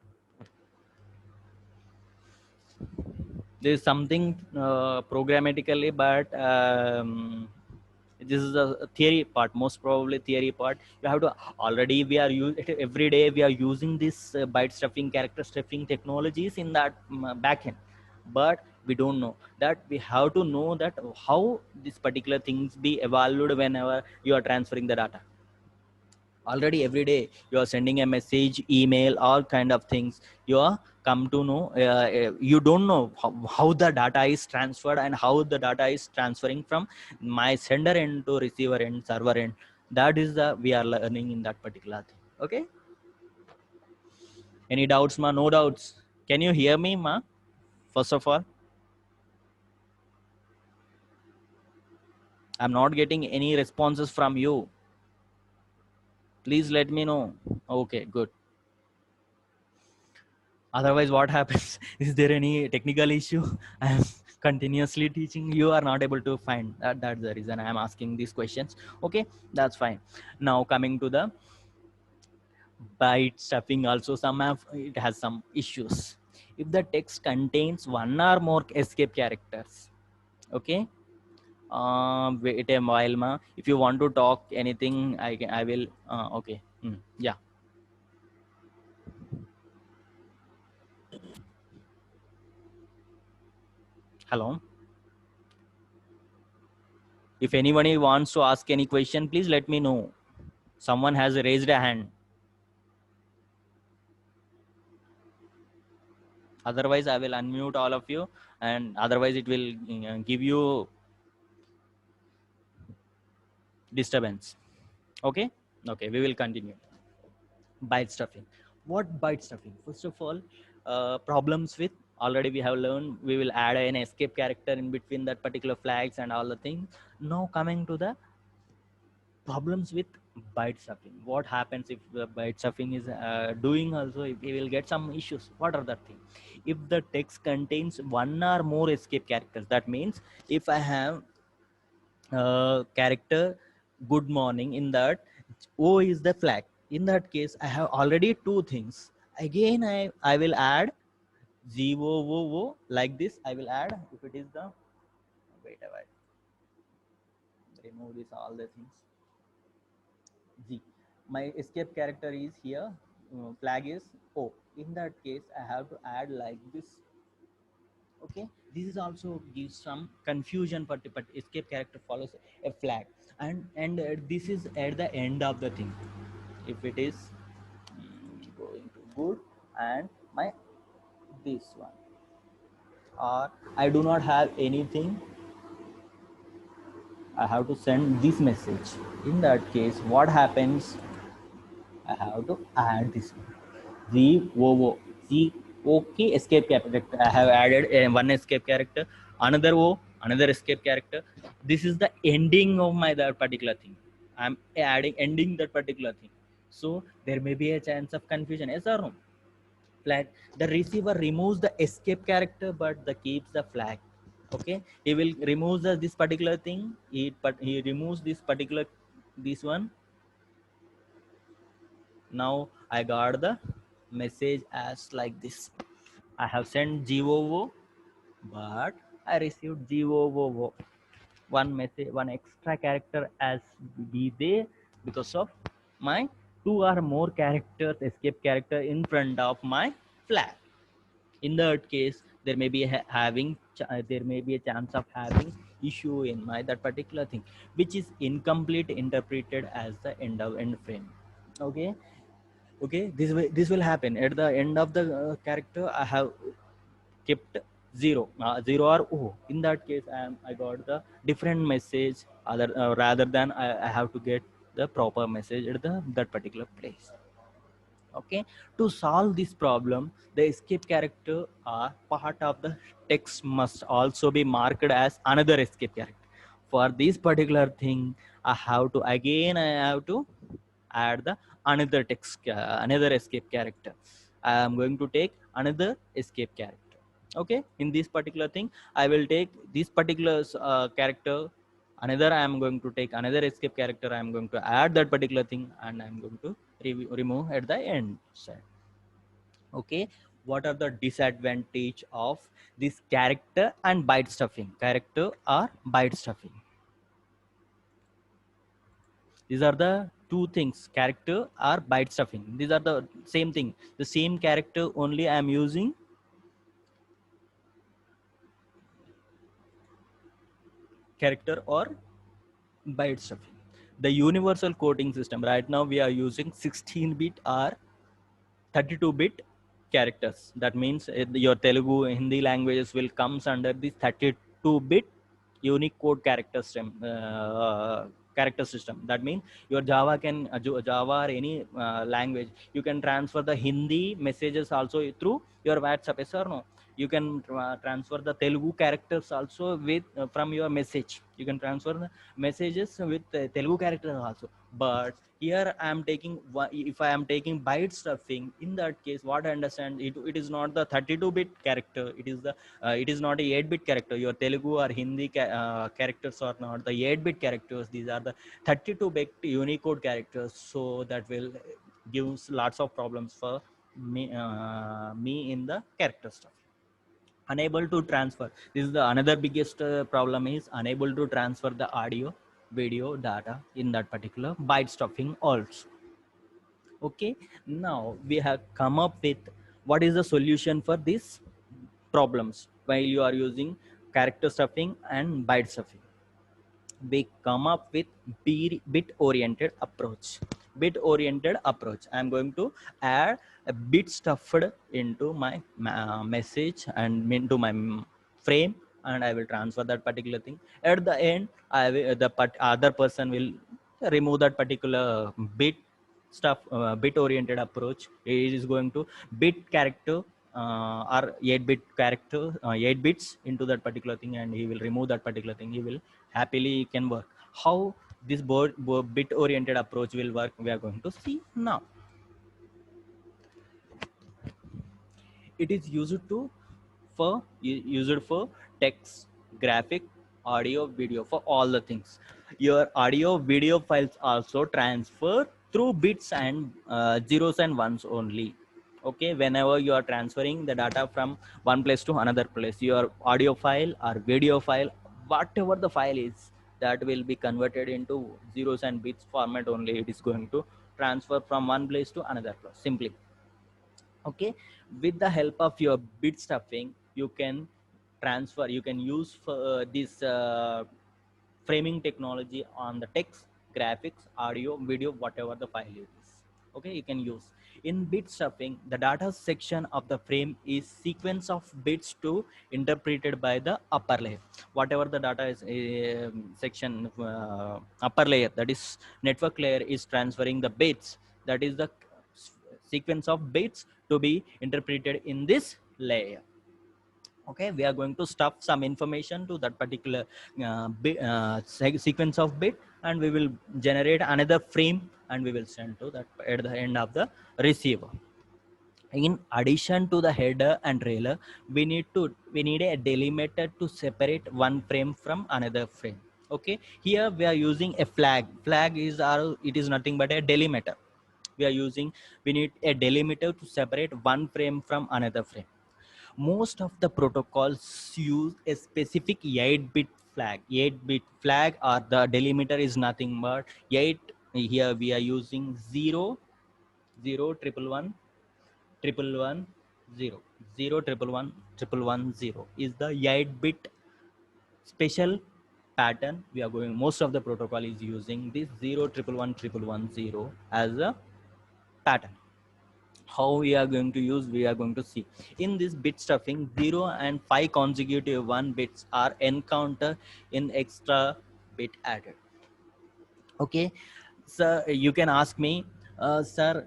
There is something programmatically, but this is a theory part, most probably theory part. You have to already we are every day we are using this byte stuffing, character stuffing technologies in that backend, but we don't know that. We have to know that how this particular things be evaluated whenever you are transferring the data. Already every day you are sending a message, email, all kind of things. You are come to know you don't know how the data is transferred and how the data is transferring from my sender end to receiver end, server end. That is the we are learning in that particular thing. Okay, any doubts, ma? No doubts? Can you hear me, ma? First of all, I'm not getting any responses from you. Please let me know. Okay, good. Otherwise what happens? Is there any technical issue? I am continuously teaching, you are not able to find that. That's the reason I am asking these questions. Okay, that's fine. Now coming to the byte stuffing, also some have, it has some issues. If the text contains one or more escape characters, okay, wait a while, ma. If you want to talk anything, I will okay. Yeah, hello. If anybody wants to ask any question, please let me know. Someone has raised a hand. Otherwise I will unmute all of you, and otherwise it will give you disturbance. Okay, okay, we will continue. Byte stuffing. What byte stuffing? First of all, problems with, already we have learned, we will add an escape character in between that particular flags and all the things. Now coming to the problems with byte stuffing. What happens if the byte stuffing is doing also, if we will get some issues. What are the things? If the text contains one or more escape characters, that means if I have character good morning, in that O is the flag, in that case I have already two things. Again I will add ZOOO like this. I will add, if it is the, wait a while, remove this all the things. G. My escape character is here, flag is O. In that case, I have to add like this. Okay, this is also gives some confusion, but escape character follows a flag, and this is at the end of the thing. If it is going to good, and my this one, or I do not have anything, I have to send this message. In that case, what happens? I have to add this one. The OO. The OK escape character. I have added one escape character, another O, another escape character. This is the ending of my that particular thing. I'm adding ending that particular thing. So there may be a chance of confusion. Yes or no? Flag. The receiver removes the escape character, but the keeps the flag. Okay. He will remove this particular thing. He removes this particular this one. Now I got the message as like this. I have sent GOO, but I received GOO. One message, one extra character as be there because of my two or more characters, escape character in front of my flag. In that case, there may be there may be a chance of having issue in my that particular thing, which is incomplete interpreted as the end frame. Okay, okay, this will happen at the end of the character. I have kept zero or O. In that case, I got the different message, other rather than I have to get the proper message at the that particular place. Okay, to solve this problem, the escape character or part of the text must also be marked as another escape character. For this particular thing, I have to add the another text, another escape character. I am going to take another escape character. Okay, in this particular thing I will take this particular character, another I am going to take another escape character, I am going to add that particular thing, and I am going to remove at the end side. Okay, what are the disadvantage of this character and byte stuffing, character or byte stuffing? These are the two things, character or byte stuffing. These are the same thing, the same character, only I am using character or byte stuffing. The universal coding system, right now we are using 16-bit or 32-bit characters. That means your Telugu, Hindi languages will comes under this 32-bit unique code character system. That means your Java can Java or any language, you can transfer the Hindi messages also through your WhatsApp. Yes or no? You can transfer the Telugu characters also with from your message. You can transfer the messages with Telugu characters also. But here I am taking, if I am taking byte stuffing, in that case what I understand, it is not the 32-bit character, it is the it is not a 8-bit character. Your Telugu or Hindi characters are not the 8-bit characters, these are the 32-bit Unicode characters. So that will gives lots of problems for me in the character stuff. Unable to transfer, this is the another biggest problem, is unable to transfer the audio video data in that particular byte stuffing also. Okay, now we have come up with what is the solution for these problems while you are using character stuffing and byte stuffing. We come up with bit oriented approach. I'm going to add a bit stuffed into my message and into my frame, and I will transfer that particular thing. At the end, the other person will remove that particular bit bit oriented approach. It is going to bit character or 8-bit character, 8 bits into that particular thing, and he will remove that particular thing. He will happily can work. How this bit oriented approach will work, we are going to see now. It is used for text, graphic, audio, video, for all the things. Your audio video files also transfer through bits and zeros and ones only. Okay, whenever you are transferring the data from one place to another place, your audio file or video file, whatever the file is, that will be converted into zeros and bits format only. It is going to transfer from one place to another place simply. Okay, with the help of your bit stuffing, you can transfer, you can use for this framing technology on the text, graphics, audio, video, whatever the file is. Okay, you can use. In bit stuffing, the data section of the frame is sequence of bits to interpreted by the upper layer. Whatever the data is section upper layer, that is network layer, is transferring the bits, that is the sequence of bits to be interpreted in this layer. Okay, we are going to stuff some information to that particular sequence of bit, and we will generate another frame, and we will send to that at the end of the receiver. In addition to the header and trailer, we need a delimiter to separate one frame from another frame. Okay, here we are using a flag. Flag is it is nothing but a delimiter. We need a delimiter to separate one frame from another frame. Most of the protocols use a specific 8-bit flag. 8-bit flag or the delimiter is nothing but 8. Here we are using 0 0 1 1 1 1 0 0 1 1 1 0 is the 8-bit special pattern. We are going, most of the protocol is using this 0 1 1 1 1 0 as a pattern. How we are going to use, we are going to see in this bit stuffing. 0 and 5 consecutive 1 bits are encountered in extra bit added. Okay, so you can ask me, sir,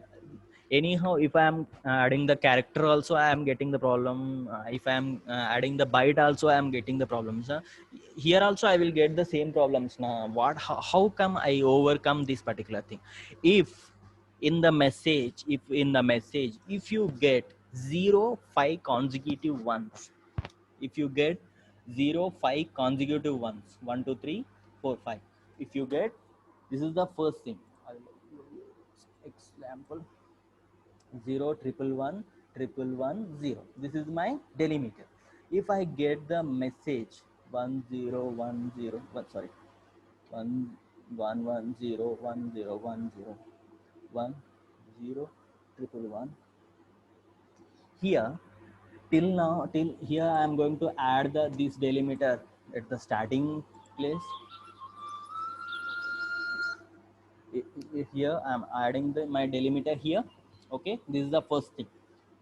anyhow if I am adding the character also I am getting the problem, if I am adding the byte also I am getting the problems. here also I will get the same problems now. How come I overcome this particular thing? If in the message, if you get 5 consecutive ones, if you get 5 consecutive ones, 1 2 3 4 5, if you get, this is the first thing. Example 0 triple 1 triple 1 0. This is my delimiter. If I get the message 1 0 1 0 sorry 1 1 1 0 1 0 1 0 1 0 triple 1, here till now, till here I am going to add the this delimiter at the starting place. Here I am adding my delimiter here. Okay, this is the first thing,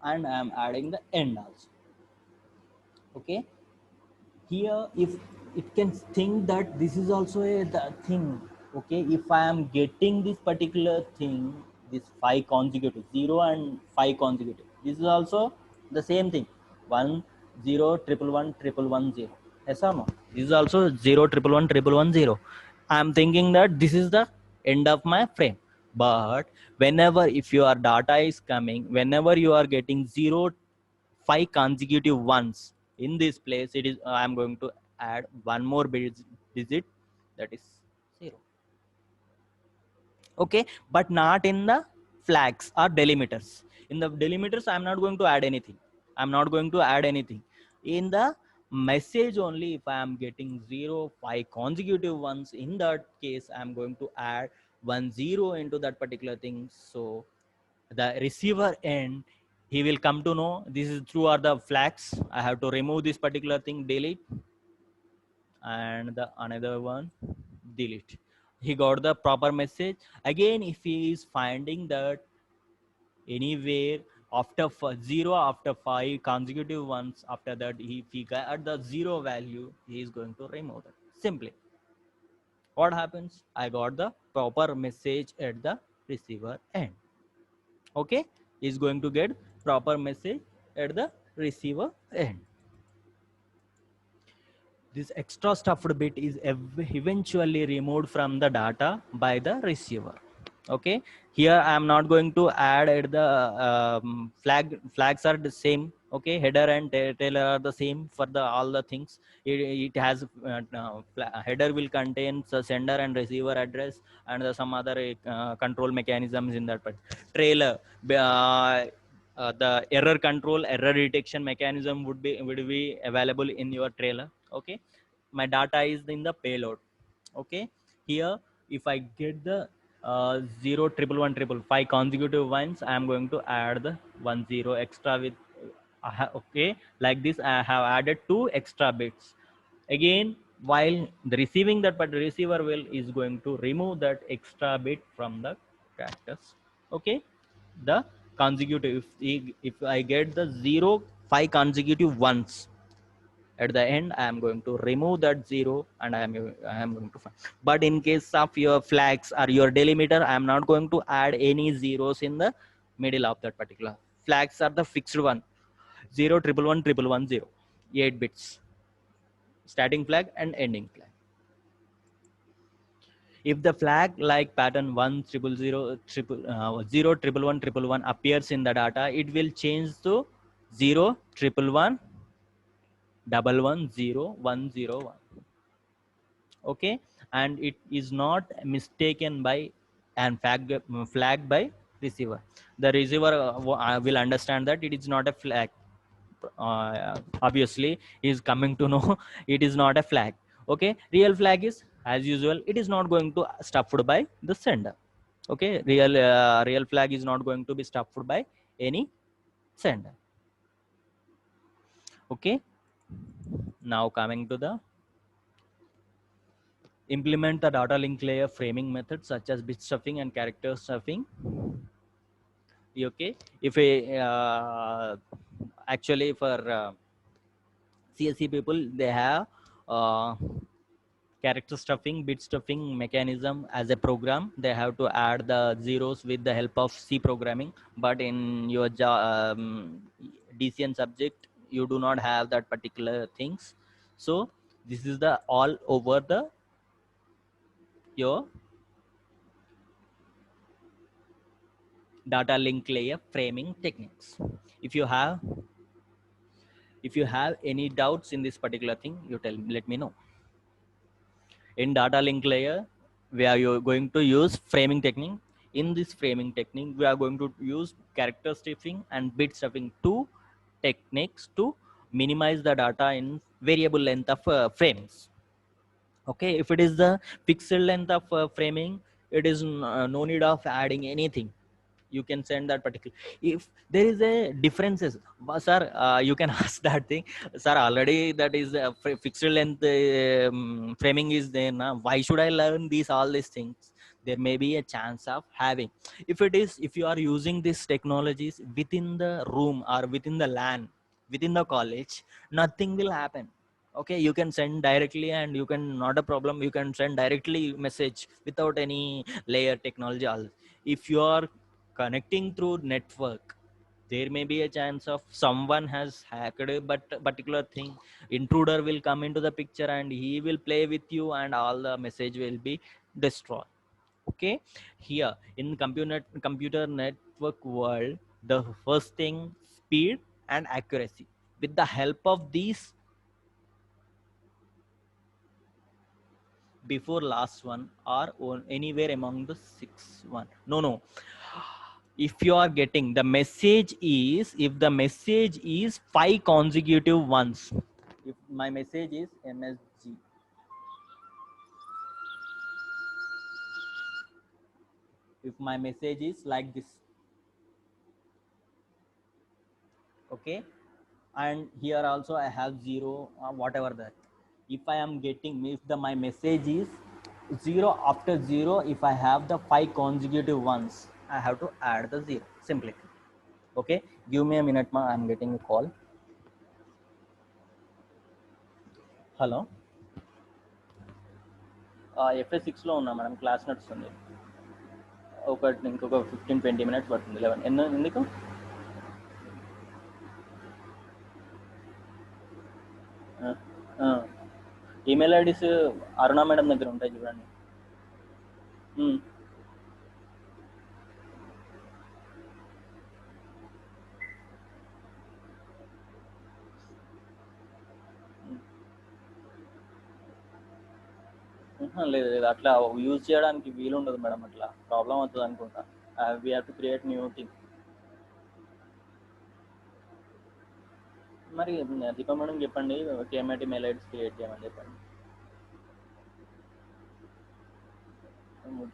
and I am adding the end also. Okay, here if it can think that this is also the thing. Okay, if I am getting this particular thing, this 5 consecutive 0 and 5 consecutive, this is also the same thing, 1 0 triple 1 triple 1 0. Yes or no? This is also 0 triple 1 triple 1 0. I am thinking that this is the end of my frame. But whenever, if your data is coming, whenever you are getting 0 5 consecutive ones in this place, it is I am going to add one more digit, that is 0. Okay, but not in the flags or delimiters. In the delimiters I am not going to add anything. I'm not going to add anything. In the message only, if I am getting 0 5 consecutive ones, in that case I am going to add 1 0 into that particular thing. So the receiver end, he will come to know this is true or the flags. I have to remove this particular thing, delete, and the another one, delete. He got the proper message. Again, if he is finding that anywhere after 0 after 5 consecutive ones, after that if he got the 0 value, he is going to remove it simply. What happens? I got the proper message at the receiver end. Okay, is going to get proper message at the receiver end. This extra stuffed bit is eventually removed from the data by the receiver. Okay, here I am not going to add at the flags are the same. Okay, header and tail are the same for the all the things. It has header will contain the sender and receiver address, and some other control mechanisms in that. But trailer, the error control, error detection mechanism would be available in your trailer. Okay, my data is in the payload. Okay, here if I get the 0 triple 1 triple 5 consecutive ones, I am going to add the 1 0 extra with okay, like this I have added 2 extra bits. Again, while the receiving that, but the receiver will is going to remove that extra bit from the characters. Okay, the consecutive, if I get the 0 5 consecutive ones, at the end I am going to remove that 0 and I am going to find. But in case of your flags or your delimiter, I am not going to add any zeros in the middle of that particular. Flags are the fixed one, 0 triple 1 triple 1 0, 8 bits, starting flag and ending flag. If the flag like pattern 1 triple 0 triple 0 triple 1 triple 1 appears in the data, it will change to 0 triple 1 double 1 0 1 0 1. Okay, and it is not mistaken by and flagged by receiver. The receiver will understand that it is not a flag. Obviously he is coming to know it is not a flag. Okay, real flag is as usual, it is not going to stuffed by the sender. Okay, real flag is not going to be stuffed by any sender. Okay, now coming to the implement the data link layer framing methods such as bit stuffing and character stuffing. Okay, if a actually for CSE people, they have uh, character stuffing, bit stuffing mechanism as a program. They have to add the zeros with the help of C programming. But in your DCN subject, you do not have that particular things. So This is the all over the your data link layer framing techniques. If you have any doubts in this particular thing, you let me know. In data link layer, we are going to use framing technique. In this framing technique, we are going to use character stuffing and bit stuffing, two techniques to minimize the data in variable length of frames. Okay, if it is the pixel length of framing, it is no need of adding anything. You can send that particular. If there is a differences, sir, you can ask that thing, sir. Already that is fixed length framing is there now. Why should I learn all these things? There may be a chance of having. If you are using these technologies within the room or within the LAN, within the college, nothing will happen. Okay, you can send directly and you can, not a problem, you can send directly message without any layer technology. If you are connecting through network, there may be a chance of someone has hacked a but particular thing. Intruder will come into the picture and he will play with you and all the message will be destroyed. Okay, here in computer network world, the first thing, speed and accuracy. With the help of these, before last one or anywhere among the six one, no, if you are getting the message is, if the message is 5 consecutive ones, if my message is msg, if my message is like this, okay, and here also I have 0, whatever that, if I am getting, if the my message is 0, after 0, if I have the 5 consecutive ones, I have to add the 0 simply. Okay, give me a minute, ma, I'm getting a call. Hello, FS6 లో ఉన్నా madam, class నడుస్తుంది. ఇంకొక 15-20 minutes పడుతుంది. 11 ఎందుకు? Email IDs అరుణ madam దగ్గర ఉంటాయి చూడండి. లేదు లేదు, అట్లా యూజ్ చేయడానికి వీలు ఉండదు మేడం, అట్లా ప్రాబ్లం అవుతుంది అనుకుంటా. We have to create new thing. మరి దీపా మేడం చెప్పండి, కేఎంఐటీ మెయిల్ ఐడీస్ క్రియేట్ చేయమని చెప్పండి.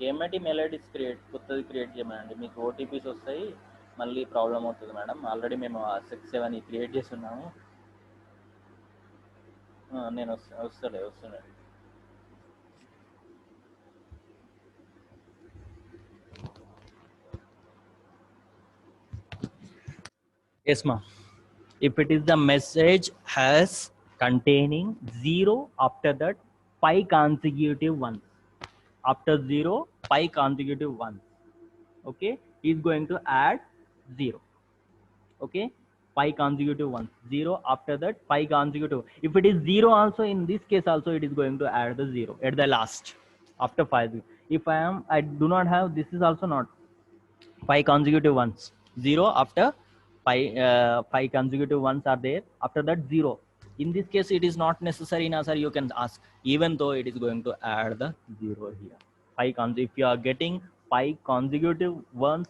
కేఎంఐటీ మెయిల్ ఐడీస్ కొత్తది క్రియేట్ చేయమనండి, మీకు ఓటీపీస్ వస్తాయి, మళ్ళీ ప్రాబ్లం అవుతుంది మేడం. ఆల్రెడీ మేము 6-7 క్రియేట్ చేస్తున్నాము. నేను వస్తుండే. Yes, ma'am. If it is the message has containing 0, after that 5 consecutive ones, after 0 5 consecutive ones, okay, is going to add 0. Okay, 5 consecutive ones, 0, after that 5 consecutive. If it is 0 also, in this case also it is going to add the 0 at the last, after 5. If I do not have, this is also not 5 consecutive ones, 0, after 5 consecutive ones are there, after that 0. In this case it is not necessary now, sir, you can ask, even though it is going to add the 0 here. If you are getting 5 consecutive ones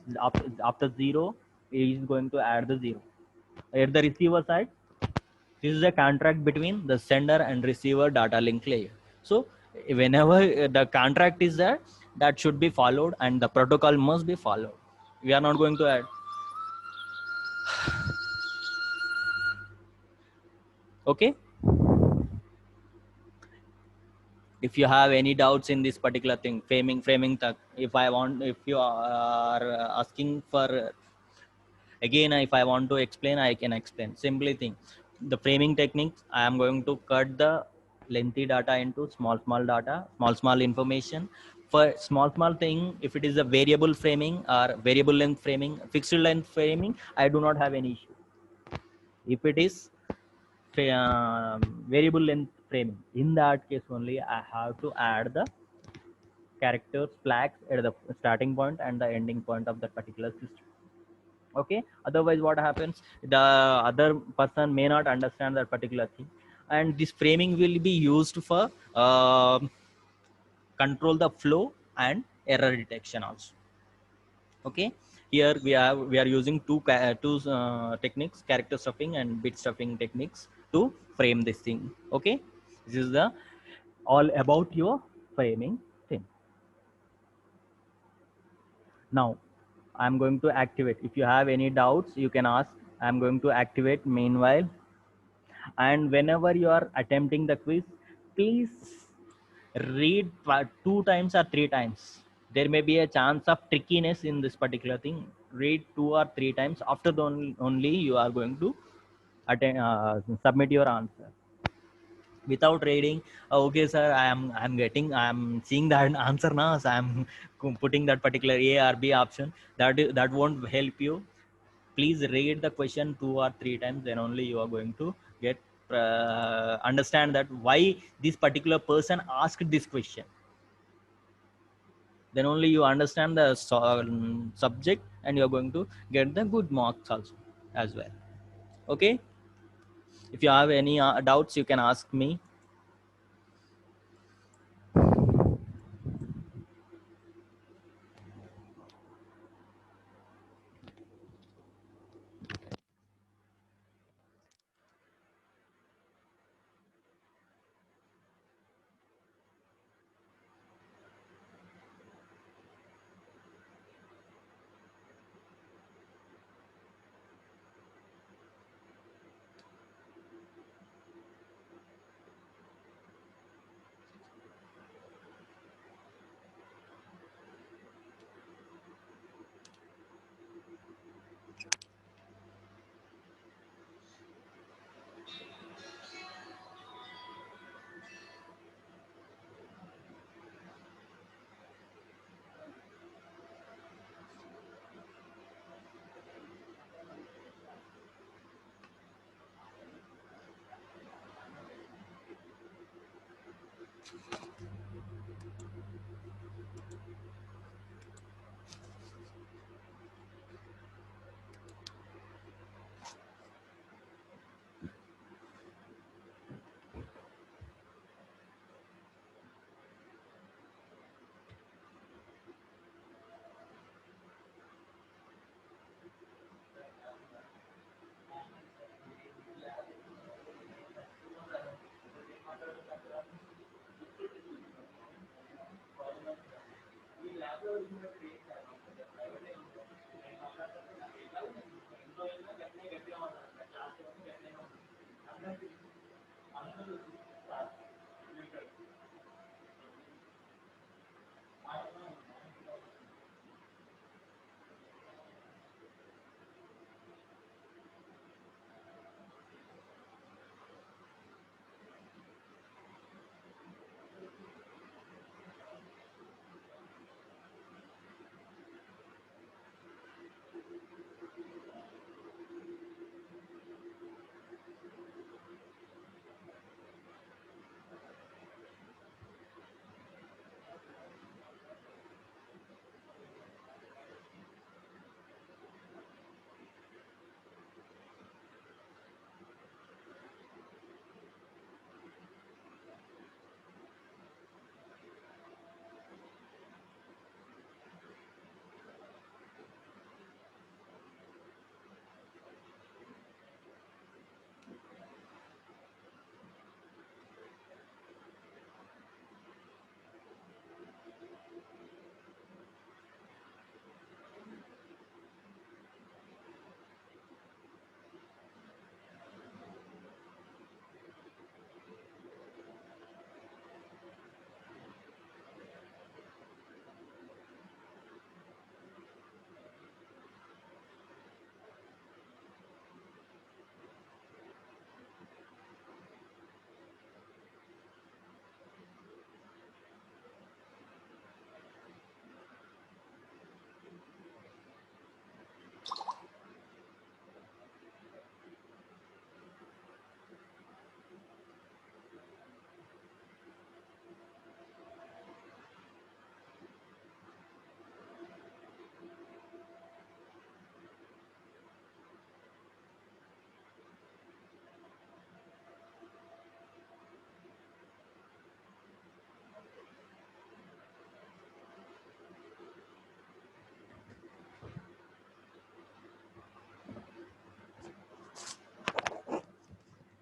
after 0, it is going to add the 0 at the receiver side. This is a contract between the sender and receiver data link layer. So whenever the contract is there, that should be followed and the protocol must be followed. We are not going to add. Okay, if you have any doubts in this particular thing, framing if you are asking for, again, if I want to explain, I can explain. Simply thing, the framing techniques, I am going to cut the lengthy data into small data, small information. For small thing, if it is a variable framing or variable length framing, fixed length framing, I do not have any issue. If it is variable length framing. In that case only, I have to add the characters flags at the starting point and the ending point of that particular system. Okay, otherwise what happens, the other person may not understand that particular thing, and this framing will be used for control the flow and error detection also. Okay, here we are using two techniques, character stuffing and bit stuffing techniques to frame this thing. Okay, this is the all about your framing thing. Now I'm going to activate. If you have any doubts, you can ask. I'm going to activate meanwhile. And whenever you are attempting the quiz, please read two times or three times. There may be a chance of trickiness in this particular thing. Read two or three times. After the only you are going to submit your answer. Without reading, okay sir, I'm seeing that answer now, so I'm putting that particular A or B option. That won't help you. Please read the question two or three times, then only you are going to get understand that why this particular person asked this question. Then only you understand the subject, and you are going to get the good marks also as well. Okay, if you have any doubts, you can ask me.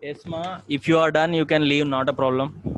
Esma, if you are done, you can leave, not a problem.